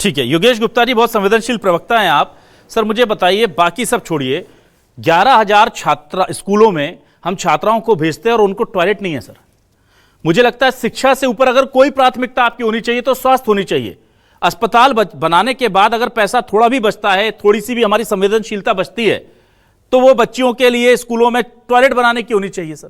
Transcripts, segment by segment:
ठीक है, योगेश गुप्ता जी बहुत संवेदनशील प्रवक्ता हैं आप। सर मुझे बताइए, बाकी सब छोड़िए, 11,000 छात्रा स्कूलों में हम छात्राओं को भेजते हैं और उनको टॉयलेट नहीं है सर। मुझे लगता है शिक्षा से ऊपर अगर कोई प्राथमिकता आपकी होनी चाहिए तो स्वास्थ्य होनी चाहिए। अस्पताल बनाने के बाद अगर पैसा थोड़ा भी बचता है, थोड़ी सी भी हमारी संवेदनशीलता बचती है, तो वो बच्चियों के लिए स्कूलों में टॉयलेट बनाने की होनी चाहिए सर।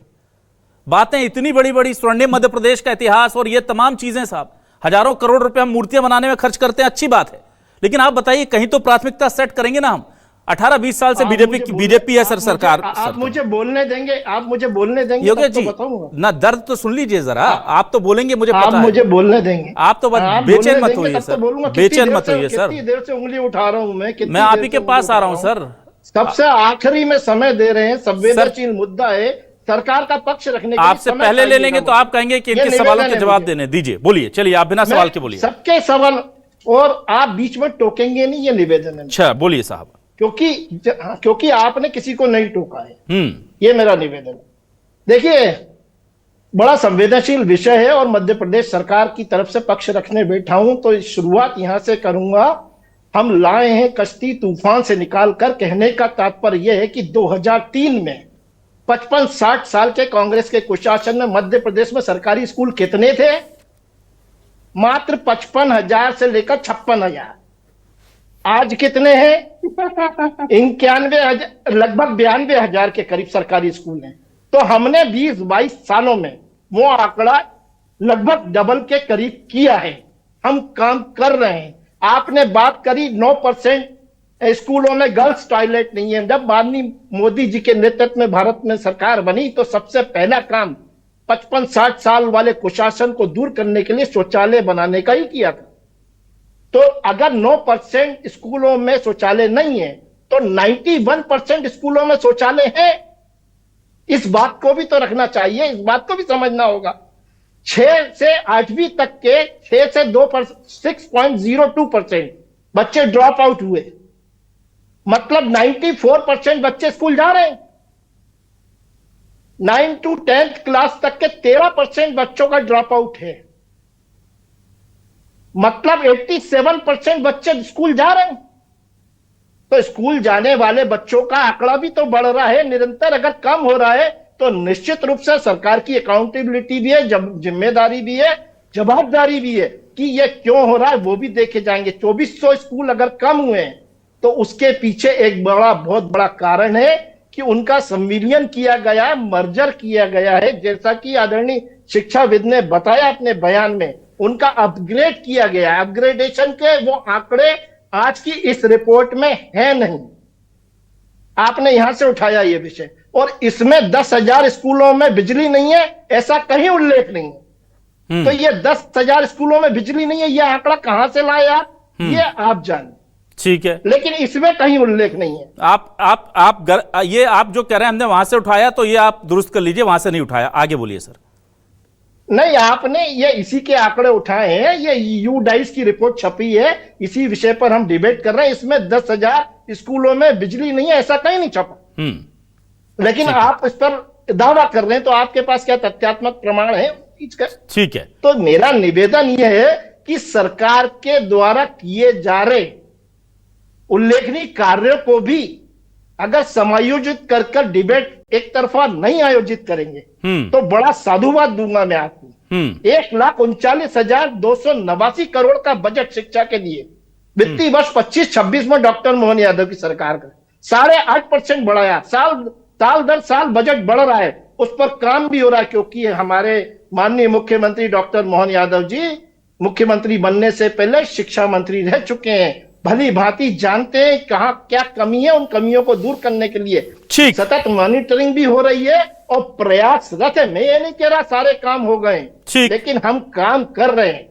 बातें इतनी बड़ी बड़ी, स्वर्णिम मध्य प्रदेश का इतिहास और ये तमाम चीजें साहब, हजारों करोड़ रुपए हम मूर्तियां बनाने में खर्च करते हैं, अच्छी बात है, लेकिन आप बताइए कहीं तो प्राथमिकता सेट करेंगे ना। हम 18-20 साल से बीजेपी है सर सरकार। आप मुझे बोलने देंगे? आप मुझे बोलने देंगे? योगेश जी ना, दर्द तो सुन लीजिए जरा। आप तो बोलेंगे, मुझे पता है। आप मुझे बोलने देंगे? आप तो बेचैन मत होइए सर, बेचैन मत होइए सर। कितनी देर से उंगली उठा रहा हूं मैं आप ही के पास आ रहा हूं सर। सबसे आखिरी में समय दे रहे हैं, संवेदनशील मुद्दा है, सरकार का पक्ष रखने के लिए आपसे पहले ले लेंगे तो आप कहेंगे कि इनके सवालों के जवाब देने दीजिए। बोलिए, चलिए आप बिना सवाल के बोलिए। सबके सवाल और आप बीच में टोकेंगे नहीं, ये निवेदन है। अच्छा बोलिए साहब। क्योंकि आपने किसी को नहीं टोका है, ये मेरा निवेदन है। देखिए, बड़ा संवेदनशील विषय है और मध्य प्रदेश सरकार की तरफ से पक्ष रखने बैठा हूं, तो शुरुआत यहां से करूंगा। हम लाए हैं कश्ती तूफान से निकालकर। कहने का तात्पर्य यह है कि 2003 में 55-60 साल के कांग्रेस के कुशासन में मध्य प्रदेश में सरकारी स्कूल कितने थे? मात्र 55,000 से लेकर 56,000। आज कितने हैं? 91,000, लगभग 92,000 के करीब सरकारी स्कूल हैं। तो हमने 20-22 सालों में वो आंकड़ा लगभग डबल के करीब किया है। हम काम कर रहे हैं। आपने बात करी 9% स्कूलों में गर्ल्स टॉयलेट नहीं है। जब माननीय मोदी जी के नेतृत्व में भारत में सरकार बनी तो सबसे पहला काम 55-60 साल वाले कुशासन को दूर करने के लिए शौचालय बनाने का ही किया था। तो अगर 9% स्कूलों में शौचालय नहीं है तो 91% स्कूलों में शौचालय है। इस बात को भी तो रखना चाहिए, इस बात को भी समझना होगा। 6 से 8वीं तक के 6 से 6.02% बच्चे ड्रॉप आउट हुए, मतलब 94% बच्चे स्कूल जा रहे हैं। 9 to 10th क्लास तक के 13% बच्चों का ड्रॉप आउट है, मतलब 87% बच्चे स्कूल जा रहे हैं। तो स्कूल जाने वाले बच्चों का आंकड़ा भी तो बढ़ रहा है निरंतर। अगर कम हो रहा है तो निश्चित रूप से सरकार की अकाउंटेबिलिटी भी है, जिम्मेदारी भी है, जवाबदारी भी है कि यह क्यों हो रहा है वो भी देखे जाएंगे। 2400 स्कूल अगर कम हुए हैं तो उसके पीछे एक बहुत बड़ा कारण है कि उनका संविलियन किया गया, मर्जर किया गया है। जैसा कि आदरणीय शिक्षाविद ने बताया अपने बयान में, उनका अपग्रेड किया गया। अपग्रेडेशन के वो आंकड़े आज की इस रिपोर्ट में है नहीं। आपने यहां से उठाया ये विषय, और इसमें 10,000 स्कूलों में बिजली नहीं है ऐसा कहीं उल्लेख नहीं है। तो ये 10,000 स्कूलों में बिजली नहीं है, ये आंकड़ा कहां से लाए आप, ये आप जाने। ठीक है, लेकिन इसमें कहीं उल्लेख नहीं है। ये आप जो कह रहे हैं हमने वहां से उठाया, तो ये आप दुरुस्त कर लीजिए, वहां से नहीं उठाया। आगे बोलिए सर। नहीं, आपने ये इसी के आंकड़े उठाए हैं, ये यूडाइस की रिपोर्ट छपी है, इसी विषय पर हम डिबेट कर रहे हैं। इसमें 10,000 स्कूलों में बिजली नहीं है ऐसा कहीं नहीं छपा। लेकिन आप इस पर दावा कर रहे हैं, तो आपके पास क्या तथ्यात्मक प्रमाण है इसका? ठीक है, तो मेरा निवेदन यह है कि सरकार के द्वारा किए जा रहे उल्लेखनीय कार्यों को भी अगर समायोजित कर डिबेट एक तरफा नहीं आयोजित करेंगे तो बड़ा साधुवाद दूंगा मैं आपको। 1,39,289 करोड़ का बजट शिक्षा के लिए वित्तीय वर्ष 25-26 में डॉक्टर मोहन यादव की सरकार का 8.5% बढ़ाया। साल दर साल बजट बढ़ रहा है, उस पर काम भी हो रहा है, क्योंकि हमारे माननीय मुख्यमंत्री डॉक्टर मोहन यादव जी मुख्यमंत्री बनने से पहले शिक्षा मंत्री रह चुके हैं, भली भांति जानते हैं कहां क्या कमी है। उन कमियों को दूर करने के लिए सतत मॉनिटरिंग भी हो रही है और प्रयासरत है। मैं ये नहीं कह रहा सारे काम हो गए, लेकिन हम काम कर रहे हैं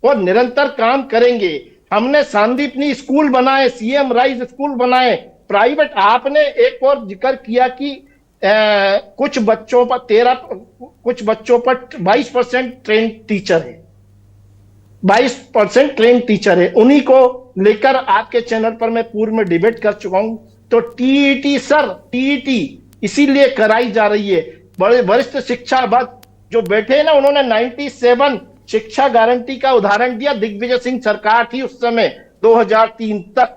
और निरंतर काम करेंगे। हमने सांदीपनी स्कूल बनाए, सीएम राइज स्कूल बनाए, प्राइवेट। आपने एक और जिक्र किया कि कुछ बच्चों पर 22% ट्रेन टीचर है, 22% ट्रेन टीचर है। उन्हीं को लेकर आपके चैनल पर मैं पूर्व में डिबेट कर चुका हूं। तो टीईटी सर, टीईटी इसीलिए कराई जा रही है। बड़े वरिष्ठ शिक्षाविद जो बैठे हैं ना, उन्होंने 97 शिक्षा गारंटी का उदाहरण दिया, दिग्विजय सिंह सरकार थी उस समय 2003 तक।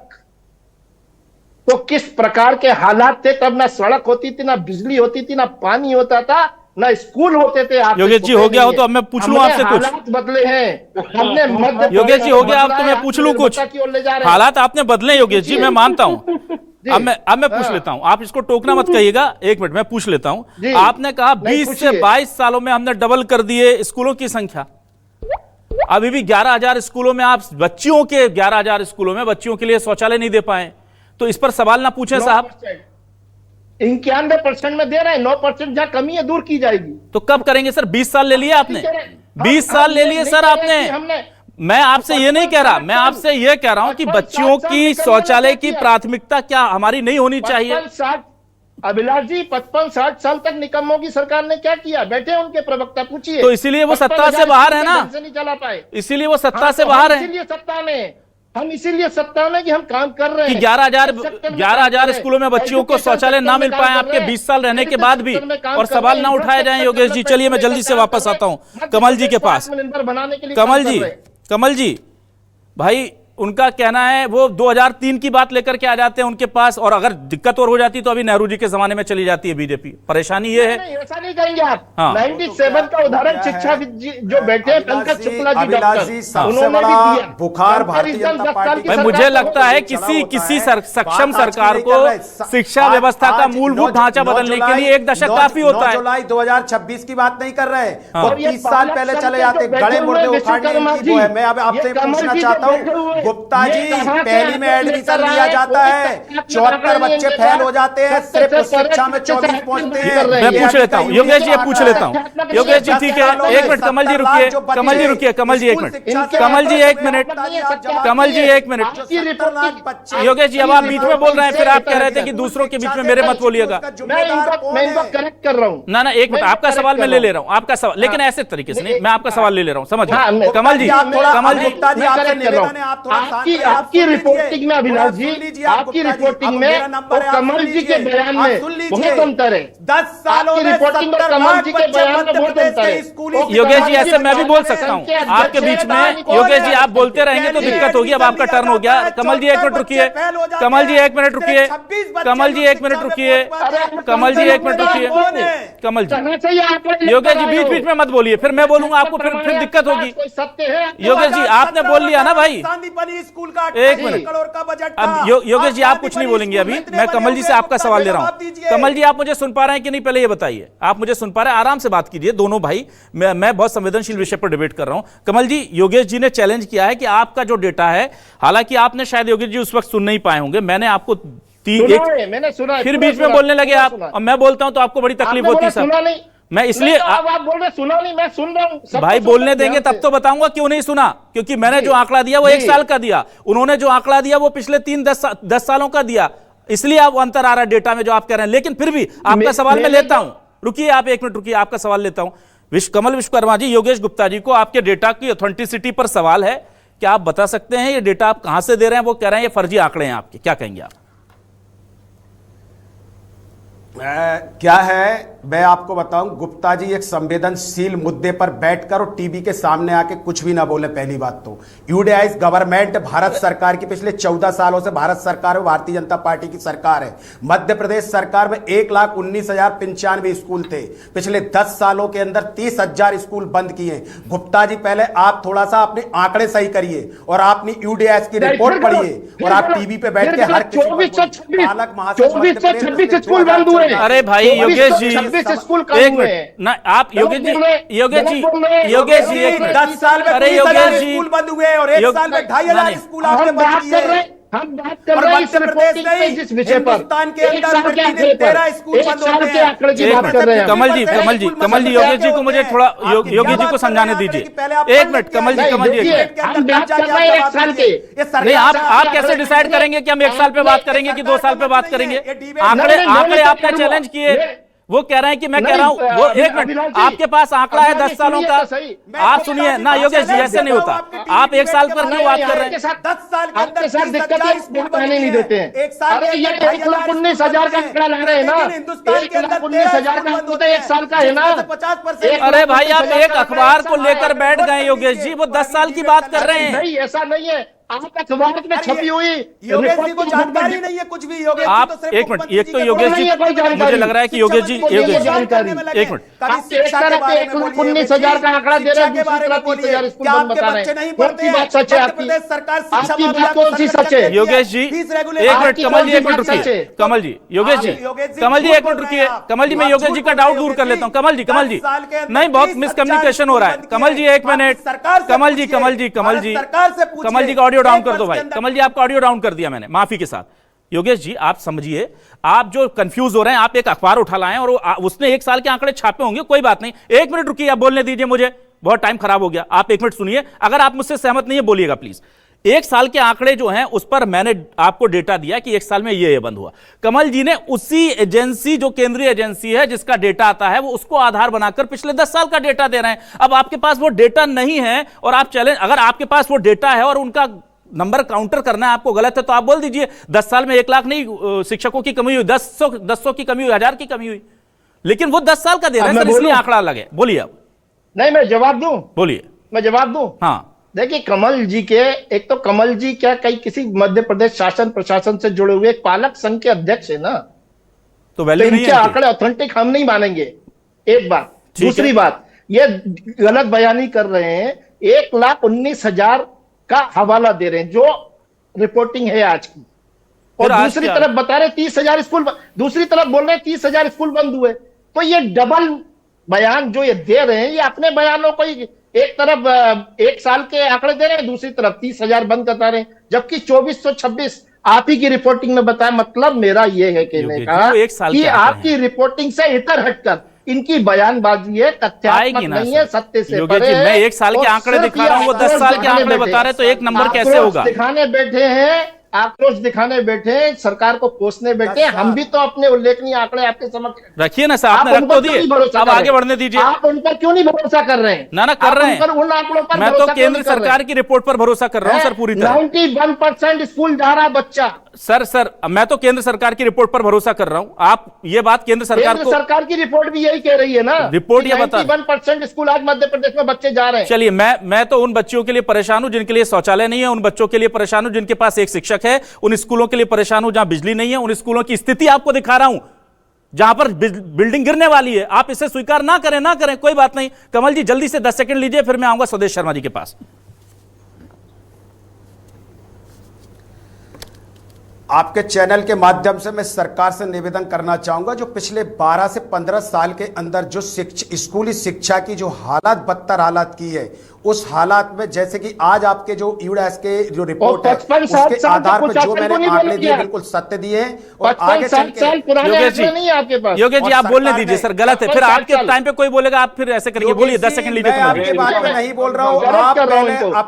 तो किस प्रकार के हालात थे तब, ना सड़क होती थी, ना बिजली होती थी, ना पानी होता था, ना स्कूल होते थे। आप योगेश जी हो गया हो तो अब मैं पूछ लूं आपसे कुछ। हालात बदले हैं हमने मध्य। योगेश जी हो गया, अब तो मैं पूछ लूं कुछ। हालात आपने बदले योगेश जी, मैं मानता हूं। अब मैं पूछ लेता हूं, आप इसको टोकना मत कहिएगा, एक मिनट मैं पूछ लेता हूं। आपने कहा 20 से 22 सालों में हमने डबल कर दिए स्कूलों की संख्या। अभी भी 11,000 स्कूलों में आप बच्चियों के 11,000 स्कूलों में बच्चियों के लिए शौचालय नहीं दे पाए, तो इस पर सवाल ना पूछें साहब। 91% में दे रहे हैं, 9% जहां कमी है दूर की जाएगी। तो कब करेंगे सर? 20 साल ले लिए आपने, 20 साल ले लिए सर आपने। मैं आपसे ये नहीं कह रहा, मैं आपसे ये कह रहा हूं कि बच्चियों की शौचालय की प्राथमिकता क्या हमारी नहीं होनी चाहिए? अभिलाष जी 55-60 साल तक निकम्मों की सरकार ने क्या किया? बैठे उनके प्रवक्ता, पूछिए। तो इसीलिए वो सत्ता से बाहर है ना, नहीं चला पाए, इसीलिए वो सत्ता से बाहर है। इसीलिए सत्ता में कि हम काम कर रहे हैं। 11,000 स्कूलों में बच्चियों को शौचालय ना मिल पाए आपके 20 साल रहने के बाद भी, और सवाल ना उठाए जाएं। योगेश जी चलिए मैं जल्दी से वापस आता हूं कमल जी के पास। कमल जी भाई, उनका कहना है वो 2003 की बात लेकर के आ जाते हैं उनके पास, और अगर दिक्कत और हो जाती तो अभी नेहरू जी के जमाने में चली जाती है बीजेपी। परेशानी ये है। नहीं, ऐसा नहीं करेंगे आप। हाँ। 97 का उदाहरण शिक्षा जो बैठे हैं पंकज शुक्ला जी, डॉक्टर, उन्होंने भी दिया। बुखार भारतीय जनता पार्टी। भाई मुझे लगता है किसी सक्षम सरकार को शिक्षा व्यवस्था का मूलभूत ढांचा बदलने के लिए 1 दशक काफी होता है। 9 जुलाई 2026 की बात नहीं कर रहे हैं, वो 30 साल पहले चले जाते, गड़े मुर्दे उखाड़ने की वो है। मैं अब आपसे पूछना चाहता हूँ गुप्ता जी, पहली में एडमिशन लिया जाता है, 74 बच्चे फेल हो जाते हैं, सिर्फ उस कक्षा में 24 पहुंचते हैं। मैं पूछ लेता हूं योगेश जी, पूछ लेता हूं योगेश जी, ठीक है 1 मिनट। कमल जी रुकिए, कमल जी रुकिए, कमल जी 1 मिनट, कमल जी 1 मिनट, कमल जी 1 मिनट। योगेश जी अब आप बीच में बोल रहे हैं, फिर आप कह रहे थे कि दूसरों के बीच में मेरे मत बोलिएगा। मैं इनको करेक्ट कर रहा हूँ ना 1 मिनट, आपका सवाल मैं ले रहा हूं, आपका सवाल, लेकिन ऐसे तरीके से नहीं, मैं आपका सवाल ले रहा हूं, समझ गए कमल जी। आपकी रिपोर्टिंग में अभिलाष जी, आपकी रिपोर्टिंग में और कमल जी के बयान में बहुत अंतर है। 10 सालों की रिपोर्टिंग और कमल जी के बयान में बहुत अंतर है। योगेश जी ऐसे मैं भी बोल सकता हूं आपके बीच में। योगेश जी आप बोलते रहेंगे तो दिक्कत होगी। अब आपका टर्न हो गया। कमल जी 1 मिनट रुकिए, कमल जी 1 मिनट रुकिए, कमल जी 1 मिनट रुकिए, कमल जी 1 मिनट रुकिए, कमल जी। योगेश जी बीच बीच में मत बोलिए, फिर मैं बोलूंगा आपको, फिर दिक्कत होगी। योगेश जी आपने बोल लिया ना भाई, स्कूल का 1 मिनट करोड़ का बजट। अब योगेश जी आप कुछ नहीं बोलेंगे अभी, मैं कमल जी से आपका सवाल ले रहा हूं। कमल जी आप मुझे सुन पा रहे हैं कि नहीं, पहले ये बताइए। आप मुझे सुन पा रहे हैं? आराम से बात कीजिए दोनों भाई, मैं बहुत संवेदनशील विषय पर डिबेट कर रहा हूं। कमल जी, योगेश जी ने चैलेंज किया है कि आपका जो डेटा है, हालांकि आपने शायद योगेश जी उस वक्त सुन नहीं पाए होंगे, मैंने आपको मैंने सुना, फिर बीच में बोलने लगे आप, और मैं बोलता हूं तो आपको बड़ी तकलीफ होती है सर। मैं इसलिए आप बोल रहे सुना नहीं, मैं सुन रहा हूं भाई, बोलने देंगे तब तो बताऊंगा क्यों नहीं सुना। क्योंकि मैंने जो आंकड़ा दिया वो 1 साल का दिया, उन्होंने जो आंकड़ा दिया वो पिछले 10 सालों का दिया, इसलिए आप अंतर आ रहा है डेटा में जो आप कह रहे हैं। लेकिन फिर भी आपका सवाल मैं लेता हूं, रुकिए आप 1 मिनट रुकिए, आपका सवाल लेता हूं। कमल विश्वकर्मा जी, योगेश गुप्ता जी को आपके डेटा की ऑथेंटिसिटी पर सवाल है। क्या आप बता सकते हैं ये डेटा आप कहां से दे रहे हैं? वो कह रहे हैं ये फर्जी आंकड़े हैं आपके, क्या कहेंगे आप? क्या है मैं आपको बताऊं, गुप्ता जी एक संवेदनशील मुद्दे पर बैठकर और टीवी के सामने आके कुछ भी ना बोले। पहली बात तो यूडीआईस गवर्नमेंट भारत सरकार की पिछले 14 सालों से भारत सरकार में भारतीय जनता पार्टी की सरकार है। मध्य प्रदेश सरकार में 1,19,095 स्कूल थे। पिछले 10 सालों के अंदर 30,000 स्कूल बंद किए। गुप्ता जी पहले आप थोड़ा सा अपने आंकड़े सही करिए और अपनी यूडीआईस की रिपोर्ट पढ़िए, और आप टीवी पे बैठ के हर किसी अरे भाई योगेश जी, एक मिनट ना, आप योगेश जी 10 साल में 30,000 स्कूल बंद हुए और 1 साल में 2,500 स्कूल आपने बंद किए। हम बात कर रहे हैं इस रिपोर्टिंग पे, जिस विषय पर हिंदुस्तान के अंदर प्रतिदिन 13 स्कूल बंद होते हैं। आंकड़े की बात कर रहे हैं। कमल जी योगेश जी को मुझे थोड़ा योगेश जी को समझाने दीजिए। 1 मिनट कमल जी हम बात कर रहे हैं 1 साल के। नहीं, आप कैसे डिसाइड करेंगे कि हम 1 साल पे बात करेंगे कि 2 साल पे बात करेंगे? आंकड़े आपने चैलेंज किए, वो कह रहे हैं कि मैं कह नहीं, रहा हूं वो एक अभिलाष मिनट, जी, आपके पास आंकड़ा है अभिलाष 10 सालों सुनिए का, तो सही। आप सुनिए ना योगेश जी, ऐसे नहीं होता। आप एक साल पर क्यों बात कर रहे हैं? 10 साल के अंदर आपके साथ 30 दिक्कत है, हजार स्कूल बन आने नहीं गए देते हैं। एक साल अरे के ये अंदर 1,19,000 का आंकड़ा ला रहे हैं ना, लेकिन हिंदुस्तान के अंदर 1,19,000 का आंकड़ा तो एक साल का है ना। 50%। अरे भाई आप एक अखबार को लेकर बैठ गए योगेश जी, वो 10 साल की बात कर रहे हैं। नहीं ऐसा नहीं है, आप अखबार में छपी हुई योगेश जी को जानकारी नहीं है कुछ भी। योगेश जी आप तो सिर्फ एक मिनट, मुख्यमंत्री एक तो जी के योगेश बोलने जी, में कोई जानकारी मुझे लग रहा है कि योगेश जी, शिक्षा योगेश मंत्री जी, को जानकारी में लगे। एक मिनट, कभी आप शिक्षा के बारे में बोलिए, 1,19,000 का आंकड़ा दे रहे शिक्षा हैं, के बारे में दूसरी तरफ बोलिए। 30,000 स्कूल क्या बंद आपके बता रहे बच्चे हैं। नहीं कौन पढ़ते सी हैं? बात सच है मध्य आपकी? प्रदेश सरकार शिक्षा आपकी मामला बात को कौन सी संरक्षण सच है? देती है। योगेश जी फीस एक रेगुलेशन मिनट, आपकी कमल जी कौन एक सी मिनट बात सच रुकिए, है? कमल जी, योगेश जी, योगेश जी, कमल जी झूठ एक मिनट बोल रहे रुकिए, हैं आप। कमल जी मैं आप योगेश झूठ जी का बोल रहे डाउट हैं, दूर कर योगेश लेता हूँ। जी। कमल जी, कमल 10 जी, साल के अंदर नहीं बहुत 30 मिसकम्युनिकेशन हो रहा है। बंद कमल जी किए। एक मिनट, सरकार से कमल जी, पूछिए। कमल जी, कमल जी, सरकार से पूछिए। कमल जी का ऑडियो डाउन एक कर दो वर्ष भाई। के अंदर- कमल जी आपका ऑडियो डाउन कर दिया मैंने, माफी के साथ। योगेश जी आप समझिए, आप जो कंफ्यूज हो रहे हैं, आप एक अखबार उठा लाए और उसने एक साल के आंकड़े छापे होंगे, कोई बात नहीं। एक मिनट रुकिए, आप बोलने दीजिए मुझे, बहुत टाइम खराब हो गया। आप एक मिनट सुनिए, अगर आप मुझसे सहमत नहीं है बोलिएगा प्लीज। एक साल के आंकड़े जो हैं उस पर मैंने आपको डेटा दिया कि एक साल में ये बंद हुआ। कमल जी ने उसी एजेंसी, जो केंद्रीय एजेंसी है जिसका डेटा आता है, वो उसको आधार बनाकर पिछले 10 साल का डेटा दे रहे हैं। अब आपके पास वो डेटा नहीं है और आप चैलेंज, अगर आपके पास वो डेटा है और उनका नंबर काउंटर करना है आपको गलत है तो आप बोल दीजिए 10 साल में 1 लाख नहीं शिक्षकों की कमी हुई, 10 की कमी हुई, 1000 की कमी हुई। लेकिन वो 10 साल का दे रहे हैं सर, इसलिए आंकड़ा अलग है। बोलिए आप। नहीं मैं जवाब दूं, बोलिए। मैं जवाब दूं। हाँ देखिए कमल जी के, एक तो कमल जी क्या कई किसी मध्य प्रदेश शासन प्रशासन से जुड़े हुए एक पालक संघ के अध्यक्ष है ना, तो तो वैल्यू नहीं इनके है आंकड़े ऑथेंटिक हम नहीं मानेंगे। एक बात। ठीक दूसरी है। बात, ये गलत बयानी कर रहे हैं। 1,19,000 का हवाला दे रहे हैं जो रिपोर्टिंग है आज की, और फिर आज दूसरी क्या? तरफ बता रहे 30,000 स्कूल, दूसरी तरफ बोल रहे हैं 30,000 स्कूल बंद हुए। तो ये डबल बयान जो ये दे रहे हैं, ये अपने बयानों को ही एक तरफ 1 साल के आंकड़े दे रहे हैं, दूसरी तरफ 30,000 बंद बता रहे हैं, जबकि 2426 आप ही की रिपोर्टिंग में बताया। मतलब मेरा ये है कहने योगेश का जी, वो 1 साल कि के आंकड़े आपकी रिपोर्टिंग से इतर हटकर इनकी बयानबाजी है, तथ्यात्मक आएगी ना नहीं है, सर। सत्य से योगेश परे जी, है। मैं 1 साल के और आंकड़े सिर्फ दिखा रहा हूं, वो ये 10 साल के दिखाने आंकड़े बैठे बता रहे, तो एक नंबर कैसे आक्रोश होगा? दिखाने बैठे हैं, आक्रोश दिखाने बैठे हैं, सरकार को कोसने बैठे हैं। हम भी तो अपने उल्लेखनीय आंकड़े आपके समक्ष रखिए ना सर, आपने आप रख उन तो पर क्यों दिए, नहीं भरोसा अब कर आगे रहे? बढ़ने दीजिए। आप उन पर क्यों नहीं भरोसा कर रहे हैं? ना कर आप रहे उन पर, हैं। उन आंकड़ों पर मैं तो भरोसा क्यों केंद्र नहीं कर रहे? सरकार की रिपोर्ट पर भरोसा कर रहा हूं सर, पूरी तरह। 91% स्कूल जा रहा बच्चा। सर मैं तो केंद्र सरकार की रिपोर्ट पर भरोसा कर रहा हूं। आप ये बात केंद्र सरकार केंद्र को, सरकार की रिपोर्ट भी यही कह रही है ना, रिपोर्ट ये बता- 91% स्कूल आज मध्य प्रदेश में बच्चे जा रहे हैं। चलिए मैं तो उन बच्चों के लिए परेशान हूं जिनके लिए शौचालय नहीं है, उन बच्चों के लिए परेशान हूं जिनके पास एक शिक्षक है, उन स्कूलों के लिए परेशान हूं जहां बिजली नहीं है, उन स्कूलों की स्थिति आपको दिखा रहा हूं जहां पर बिल्डिंग गिरने वाली है। आप इसे स्वीकार ना करें कोई बात नहीं। कमल जी जल्दी से 10 सेकंड लीजिए, फिर मैं आऊंगा स्वदेश शर्मा जी के पास। आपके चैनल के माध्यम से मैं सरकार से निवेदन करना चाहूंगा, जो पिछले 12 से 15 साल के अंदर जो स्कूली शिक्षा की जो हालात, बदतर हालात की है, उस हालात में जैसे कि आज आपके जो यूडास के जो रिपोर्ट है 55 साल उसके आधार पर जो मैंने आंकड़े दिए किया। बिल्कुल सत्य दिए हैं और 55 आगे चल साल के पुराने योगेश जी, आंकड़े नहीं है आपके पास। योगेश जी और आप बोलने सरकार दीजिए ने- सर, गलत है। फिर 55 आपके टाइम पे कोई बोलेगा, आप फिर ऐसे करिए। बोलिए 10 सेकंड लीजिए मैं कमल जी। आपके बारे में नहीं बोल रहा हूं, गलत आप कर रहा हूं पहले इनको।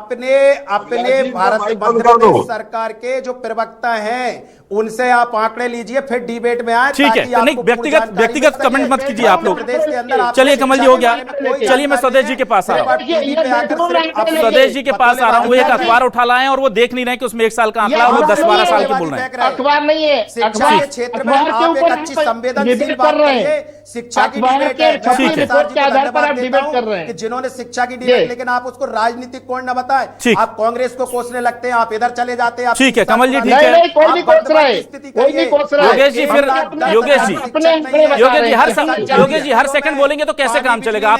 अपने भारत प्रदेश सरकार के जो प्रवक्ता हैं उनसे आप आंकड़े लीजिए, फिर डिबेट में आए। ठीक है, नहीं व्यक्तिगत कमेंट मत कीजिए आप लोग। चलिए कमल जी हो गया, चलिए मैं स्वदेश जी के पास आ रहा हूं। स्वदेश जी के पास आ रहा हूं, वो एक अखबार उठा लाए और वो देख नहीं रहे कि उसमें 1 साल का आंकड़ा और वो 10-12 साल के बोल रहे हैं। अखबार नहीं है, शिक्षा के क्षेत्र में आप एक अच्छी संवेदनशील बात कर रहे हैं। करिए। शिक्षा की अखबार डिबेट के है, छपी मैं रिपोर्ट के आधार पर आप देता डिबेट हूं कर रहे हैं। कि जिन्होंने शिक्षा की डिबेट, लेकिन आप उसको राजनीतिक कोण न बताएं। ठीक। आप कांग्रेस को कोसने लगते हैं, आप इधर चले जाते हैं। आप ठीक है, कमल जी, ठीक नहीं है। नहीं, कोई नहीं आप कोस रहा है, वर्तमान स्थिति कोई नहीं कोस रहा है। योगेश जी, फिर योगेश जी, योगेश जी हर सेकंड बोलेंगे तो कैसे काम चलेगा?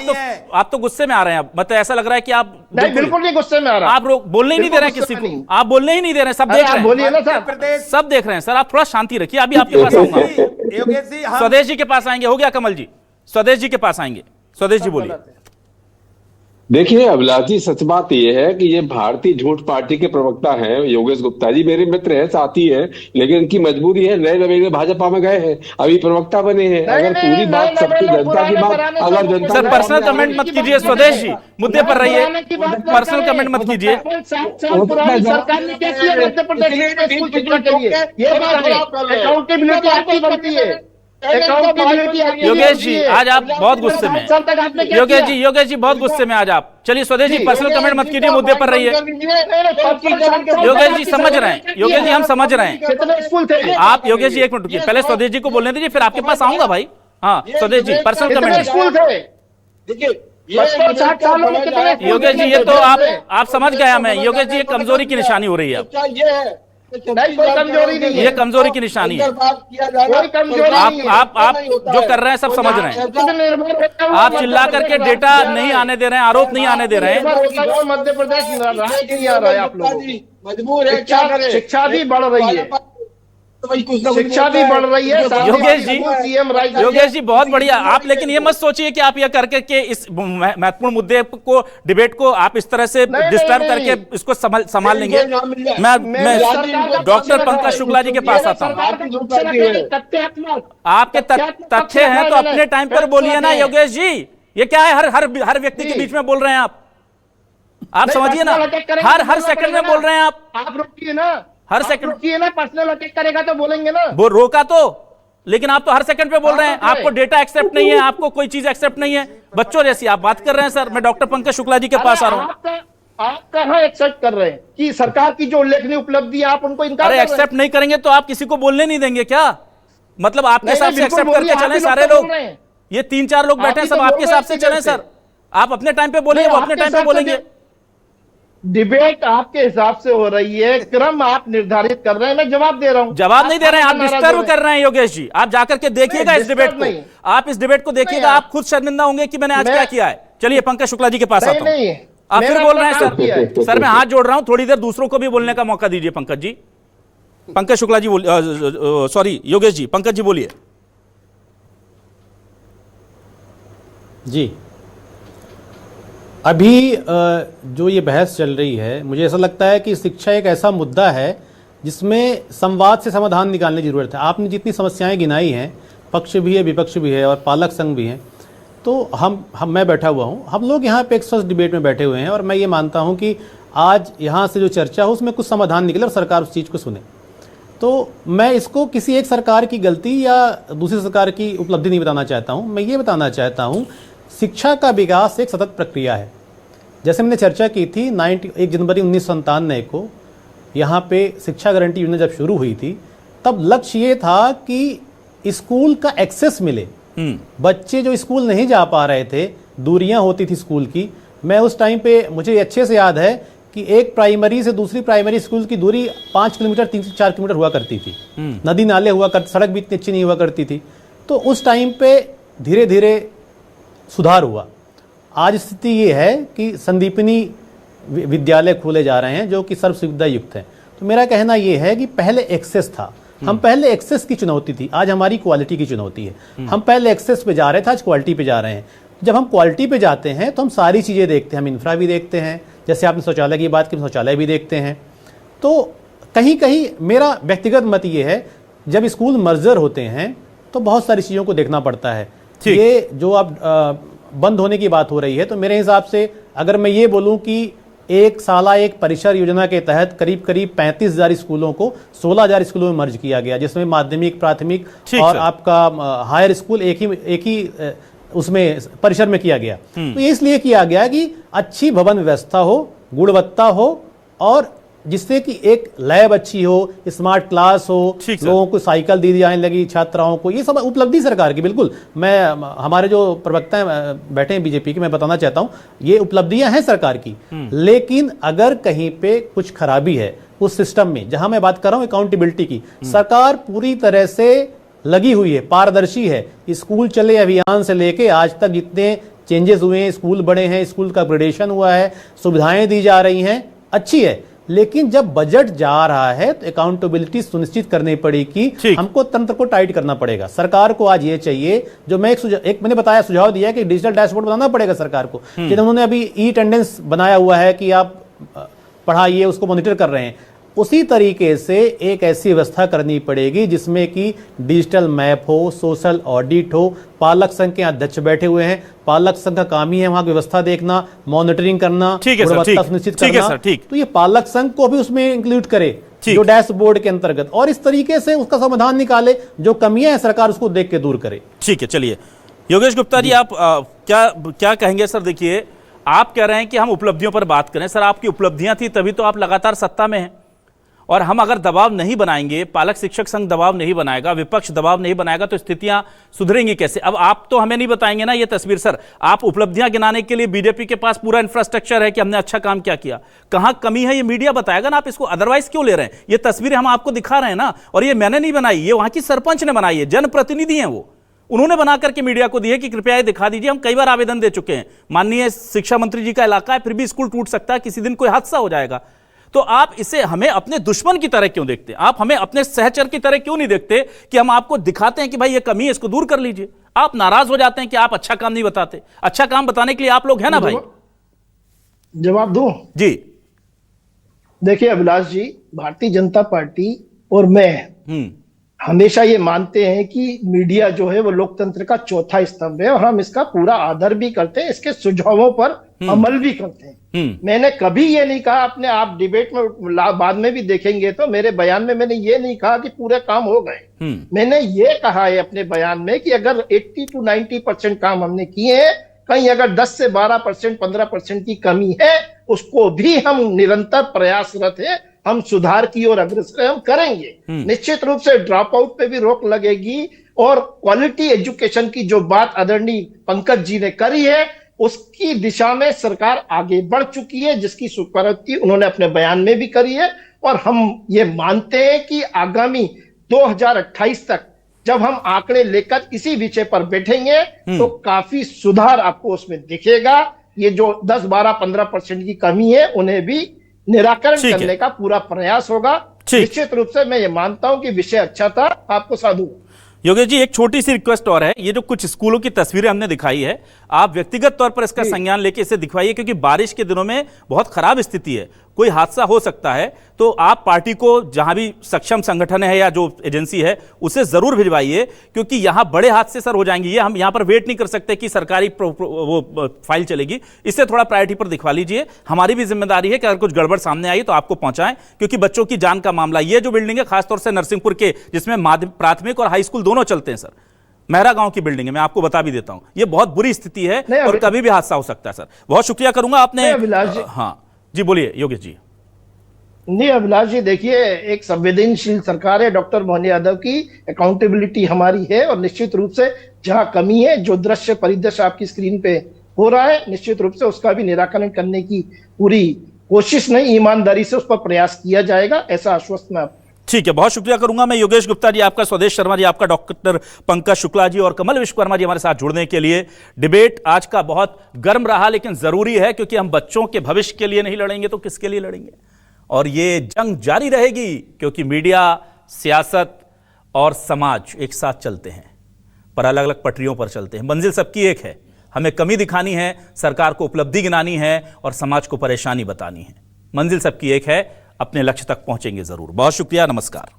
आप तो गुस्से में आ रहे हैं। अब मतलब ऐसा लग रहा है कि आप नहीं, बिल्कुल नहीं गुस्से में आ रहा। आप बोलने ही नहीं दे रहे हैं किसी को, आप बोलने ही नहीं दे रहे हैं, सब देख रहे हैं। बोलिए ना साहब, सब देख रहे हैं सर, आप थोड़ा शांति रखिए। अभी आपके पास आऊंगा, योगेश जी स्वदेश जी के पास आएंगे। हो गया कमल जी, स्वदेश जी के पास आएंगे। स्वदेश जी बोलिए। देखिए अभिलाष जी, सच बात यह है कि ये भारतीय झूठ पार्टी के प्रवक्ता हैं योगेश गुप्ता जी, मेरे मित्र हैं, साथी हैं, लेकिन इनकी मजबूरी है, नए नवेले भाजपा में गए हैं, अभी प्रवक्ता बने हैं। अगर पूरी बात सबकी जनता की बात, अगर जनता सर पर्सनल कमेंट मत कीजिए स्वदेश जी, मुद्दे पर रहिए। पर्सनल कमेंट मत कीजिए। सरकार ने क्या किया मध्य प्रदेश में स्कूल शिक्षा के लिए? ये बात है, अकाउंटेबिलिटी आपकी बनती है। अकाउंटेबिलिटी योगेश जी आज आप बहुत गुस्से में हैं। योगेश जी बहुत गुस्से में आज आप। चलिए स्वदेश जी पर्सनल कमेंट मत कीजिए, मुद्दे पर रहिए। योगेश जी समझ रहे हैं, योगेश जी हम समझ रहे हैं। कितने स्कूल थे आप योगेश जी एक मिनट रुकिए, पहले स्वदेश जी को बोलने दीजिए, फिर आपके पास आऊंगा भाई। हाँ स्वदेश जी पर्सनल कितने कमेंट। स्कूल थे? देखिए 50-60 सालों में कितने स्कूल योगेश जी ये तो आप समझ गया मैं। योगेश जी ये कमजोरी की निशानी हो रही है अब। ये है नहीं, कोई कमजोरी नहीं है। ये कमजोरी की निशानी है। कोई कमजोरी नहीं है। आप जो कर रहे हैं सब समझ रहे हैं। आप चिल्ला करके डेटा नहीं आने दे रहे हैं, आरोप नहीं आने दे रहे हैं। मध्य प्रदेश नहीं आ रहा है आप लोगों को। मजबूर है, क्या करें? शिक्षा भी बढ़ रही है, शिक्षा भी बढ़ रही है। योगेश जी बहुत बढ़िया। आप लेकिन ये मत सोचिए कि आप ये करके के इस महत्वपूर्ण मुद्दे को, डिबेट को आप इस तरह से डिस्टर्ब करके इसको संभाल लेंगे। मैं डॉक्टर पंकज शुक्ला जी के पास आता हूँ। आपके तथ्य हैं तो अपने टाइम पर बोलिए ना योगेश जी। ये क्या है, हर व्यक्ति के बीच में बोल रहे हैं आप समझिए ना। हर सेकंड में बोल रहे हैं आप रुकिए ना, हर सेकंड रुकिए ना। पर्सनल अटैक करेगा तो बोलेंगे ना। वो रोका तो, लेकिन आप तो हर सेकंड पे बोल रहे हैं। आपको डेटा एक्सेप्ट नहीं है, आपको कोई चीज एक्सेप्ट नहीं है। बच्चों जैसी आप बात कर रहे हैं सर। मैं डॉक्टर पंकज शुक्ला जी के पास आ रहा हूँ। आप कहाँ एक्सेप्ट कर रहे हैं कि सरकार की जो उल्लेखनीय उपलब्धि है आप उनको इनकार अरे कर रहे हैं? एक्सेप्ट नहीं करेंगे तो आप किसी को बोलने नहीं देंगे क्या? मतलब आपके नहीं, हिसाब से बिल्कुल एक्सेप्ट बोलिए, करके आप चलें ही लोग सारे तो लोग। बोल रहे हैं। ये 3-4 लोग बैठे हैं, सब आपके हिसाब से चलें सर। आप अपने टाइम पे बोलिए, वो अपने टाइम पे बोलेंगे। डिबेट आपके हिसाब से हो रही है, क्रम आप निर्धारित कर रहे हैं, मैं जवाब दे रहा हूं। जवाब नहीं दे रहे हैं, आप डिस्टर्ब कर रहे हैं योगेश जी। आप जाकर के देखिएगा इस डिबेट को, आप इस डिबेट को देखिएगा, आप खुद शर्मिंदा होंगे कि मैंने आज क्या किया है। चलिए पंकज शुक्ला जी के पास आता हूं। आप फिर बोल रहे हैं सर मैं हाथ जोड़ रहा हूं, थोड़ी देर दूसरों को भी बोलने का मौका दीजिए। पंकज जी, पंकज शुक्ला जी सॉरी योगेश जी, पंकज जी बोलिए। जी अभी जो ये बहस चल रही है, मुझे ऐसा लगता है कि शिक्षा एक ऐसा मुद्दा है जिसमें संवाद से समाधान निकालने की जरूरत है। आपने जितनी समस्याएं गिनाई हैं, पक्ष भी है, विपक्ष भी है और पालक संघ भी हैं, तो मैं बैठा हुआ हूं, हम लोग यहाँ पे एक स्वस्थ डिबेट में बैठे हुए हैं और मैं ये मानता हूं कि आज यहाँ से जो चर्चा हो उसमें कुछ समाधान निकले और सरकार उस चीज़ को सुने। तो मैं इसको किसी एक सरकार की गलती या दूसरी सरकार की उपलब्धि नहीं बताना चाहता हूँ। मैं ये बताना चाहता हूँ शिक्षा का विकास एक सतत प्रक्रिया है। जैसे मैंने चर्चा की थी 1 जनवरी 1997 को यहाँ पे शिक्षा गारंटी योजना जब शुरू हुई थी, तब लक्ष्य ये था कि स्कूल का एक्सेस मिले। बच्चे जो स्कूल नहीं जा पा रहे थे, दूरियां होती थी स्कूल की। मैं उस टाइम पे, मुझे अच्छे से याद है कि एक प्राइमरी से दूसरी प्राइमरी स्कूल की दूरी 5 किलोमीटर 3 से 4 किलोमीटर हुआ करती थी। नदी नाले हुआ करते, सड़क भी इतनी अच्छी नहीं हुआ करती थी। तो उस टाइम पे धीरे धीरे सुधार हुआ। आज स्थिति ये है कि संदीपनी विद्यालय खोले जा रहे हैं जो कि सर्व सुविधा युक्त हैं। तो मेरा कहना ये है कि पहले एक्सेस था, हम पहले एक्सेस की चुनौती थी, आज हमारी क्वालिटी की चुनौती है। हम पहले एक्सेस पे जा रहे थे, आज क्वालिटी पे जा रहे हैं। जब हम क्वालिटी पे जाते हैं तो हम सारी चीज़ें देखते हैं, हम इंफ्रा भी देखते हैं, जैसे आपने शौचालय की बात की, शौचालय भी देखते हैं। तो कहीं कहीं मेरा व्यक्तिगत मत ये है, जब स्कूल मर्जर होते हैं तो बहुत सारी चीज़ों को देखना पड़ता है। ये जो आप बंद होने की बात हो रही है, तो मेरे हिसाब से अगर मैं ये बोलूं कि एक साला एक परिसर योजना के तहत करीब 35,000 स्कूलों को 16,000 स्कूलों में मर्ज किया गया, जिसमें माध्यमिक, प्राथमिक और आपका हायर स्कूल एक ही उसमें परिसर में किया गया। तो ये इसलिए किया गया कि अच्छी भवन व्यवस्था हो, गुणवत्ता हो और जिससे कि एक लैब अच्छी हो, स्मार्ट क्लास हो, लोगों को साइकिल दी जाने लगी, छात्राओं को। ये सब उपलब्धि सरकार की, बिल्कुल मैं हमारे जो प्रवक्ता हैं बैठे हैं बीजेपी के, मैं बताना चाहता हूं ये उपलब्धियां हैं सरकार की। लेकिन अगर कहीं पे कुछ खराबी है उस सिस्टम में, जहां मैं बात कर रहा हूं अकाउंटेबिलिटी की, सरकार पूरी तरह से लगी हुई है, पारदर्शी है। स्कूल चले अभियान से लेके आज तक जितने चेंजेस हुए हैं, स्कूल बड़े हैं, स्कूल का अपग्रेडेशन हुआ है, सुविधाएं दी जा रही हैं, अच्छी है। लेकिन जब बजट जा रहा है तो अकाउंटेबिलिटी सुनिश्चित करनी पड़ेगी, हमको तंत्र को टाइट करना पड़ेगा। सरकार को आज ये चाहिए, जो मैं एक मैंने बताया, सुझाव दिया कि डिजिटल डैशबोर्ड बनाना पड़ेगा सरकार को। कि उन्होंने अभी ई अटेंडेंस बनाया हुआ है कि आप पढ़ाइए, उसको मॉनिटर कर रहे हैं। उसी तरीके से एक ऐसी व्यवस्था करनी पड़ेगी जिसमें कि डिजिटल मैप हो, सोशल ऑडिट हो। पालक संघ के अध्यक्ष बैठे हुए हैं, पालक संघ का काम ही है वहां की व्यवस्था देखना, मॉनिटरिंग करना, ठीक है सर, गुणवत्ता ठीक, सुनिश्चित ठीक है करना। सर, ठीक। तो ये पालक संघ को भी उसमें इंक्लूड करे, ठीक। जो डैशबोर्ड के अंतर्गत, और इस तरीके से उसका समाधान निकाले, जो कमियां हैं सरकार उसको देख के दूर करे। ठीक है, चलिए योगेश गुप्ता जी, आप क्या कहेंगे सर? देखिए, आप कह रहे हैं कि हम उपलब्धियों पर बात करें। सर, आपकी उपलब्धियां थी तभी तो आप लगातार सत्ता में हैं, और हम अगर दबाव नहीं बनाएंगे, पालक शिक्षक संघ दबाव नहीं बनाएगा, विपक्ष दबाव नहीं बनाएगा, तो स्थितियां सुधरेंगी कैसे? अब आप तो हमें नहीं बताएंगे ना ये तस्वीर। सर, आप उपलब्धियां गिनाने के लिए बीजेपी के पास पूरा इंफ्रास्ट्रक्चर है कि हमने अच्छा काम क्या किया, कहां कमी है ये मीडिया बताएगा ना, आप इसको अदरवाइज क्यों ले रहे हैं? ये तस्वीरें हम आपको दिखा रहे हैं ना, और ये मैंने नहीं बनाई, ये वहां की सरपंच ने बनाई है, जनप्रतिनिधि हैं वो, उन्होंने बना करके मीडिया को दी है कि कृपया ये दिखा दीजिए। हम कई बार आवेदन दे चुके हैं, माननीय शिक्षा मंत्री जी का इलाका है, फिर भी स्कूल टूट सकता है, किसी दिन कोई हादसा हो जाएगा। तो आप इसे हमें अपने दुश्मन की तरह क्यों देखते हैं? आप हमें अपने सहचर की तरह क्यों नहीं देखते कि हम आपको दिखाते हैं कि भाई ये कमी है, इसको दूर कर लीजिए? आप नाराज हो जाते हैं कि आप अच्छा काम नहीं बताते। अच्छा काम बताने के लिए आप लोग हैं ना भाई। जवाब दूं? जी देखिए अभिलाष जी, भारतीय जनता पार्टी और मैं हमेशा ये मानते हैं कि मीडिया जो है वो लोकतंत्र का चौथा स्तंभ है, और हम इसका पूरा आदर भी करते हैं, इसके सुझावों पर अमल भी करते हैं। मैंने कभी ये नहीं कहा, अपने आप डिबेट में बाद में भी देखेंगे तो मेरे बयान में मैंने ये नहीं कहा कि पूरे काम हो गए। मैंने ये कहा है अपने बयान में कि अगर 80 to 90% काम हमने किए हैं, कहीं अगर 10 से 12%, 15% की कमी है, उसको भी हम निरंतर प्रयासरत है, हम सुधार की ओर अग्रसर हम करेंगे। निश्चित रूप से ड्रॉप आउट पे भी रोक लगेगी, और क्वालिटी एजुकेशन की जो बात आदरणीय पंकज जी ने करी है, उसकी दिशा में सरकार आगे बढ़ चुकी है, जिसकी स्वीकृति उन्होंने अपने बयान में भी करी है। और हम ये मानते हैं कि आगामी 2028 तक जब हम आंकड़े लेकर इसी विषय पर बैठेंगे तो काफी सुधार आपको उसमें दिखेगा। ये जो 10, 12, 15% की कमी है, उन्हें भी निराकरण करने का पूरा प्रयास होगा। निश्चित रूप से मैं ये मानता हूं कि विषय अच्छा था। आपको साधु योगेश जी, एक छोटी सी रिक्वेस्ट और है, ये जो कुछ स्कूलों की तस्वीरें हमने दिखाई है, आप व्यक्तिगत तौर पर इसका संज्ञान लेके इसे दिखवाइए, क्योंकि बारिश के दिनों में बहुत खराब स्थिति है, कोई हादसा हो सकता है। तो आप पार्टी को जहां भी सक्षम संगठन है या जो एजेंसी है उसे जरूर भिजवाइए, क्योंकि यहां बड़े हादसे सर हो जाएंगे। ये हम यहां पर वेट नहीं कर सकते कि सरकारी वो फाइल चलेगी, इसे थोड़ा प्रायोरिटी पर दिखवा लीजिए। हमारी भी जिम्मेदारी है कि अगर कुछ गड़बड़ सामने आई तो आपको पहुंचाएं, क्योंकि बच्चों की जान का मामला। ये जो बिल्डिंग है खासतौर से नरसिंहपुर के, जिसमें प्राथमिक और हाई स्कूल दोनों चलते हैं सर, मेहरा गांव की बिल्डिंग है, मैं आपको बता भी देता हूं, ये बहुत बुरी स्थिति है और कभी भी हादसा हो सकता है सर। बहुत शुक्रिया करूंगा आपने। हाँ जी, बोलिए योगेश जी। नहीं अभिलाष जी, देखिए एक संवेदनशील सरकार है डॉक्टर मोहन यादव की, अकाउंटेबिलिटी हमारी है, और निश्चित रूप से जहां कमी है, जो दृश्य परिदृश्य आपकी स्क्रीन पे हो रहा है, निश्चित रूप से उसका भी निराकरण करने की पूरी कोशिश नहीं, ईमानदारी से उस पर प्रयास किया जाएगा, ऐसा आश्वस्त मैं आपको। ठीक है, बहुत शुक्रिया करूंगा मैं। योगेश गुप्ता जी आपका, स्वदेश शर्मा जी आपका, डॉक्टर पंकज शुक्ला जी और कमल विश्वकर्मा जी हमारे साथ जुड़ने के लिए। डिबेट आज का बहुत गर्म रहा, लेकिन जरूरी है, क्योंकि हम बच्चों के भविष्य के लिए नहीं लड़ेंगे तो किसके लिए लड़ेंगे? और ये जंग जारी रहेगी, क्योंकि मीडिया, सियासत और समाज एक साथ चलते हैं, पर अलग अलग पटरियों पर चलते हैं। मंजिल सबकी एक है, हमें कमी दिखानी है, सरकार को उपलब्धि गिनानी है और समाज को परेशानी बतानी है। मंजिल सबकी एक है, अपने लक्ष्य तक पहुंचेंगे जरूर। बहुत शुक्रिया, नमस्कार।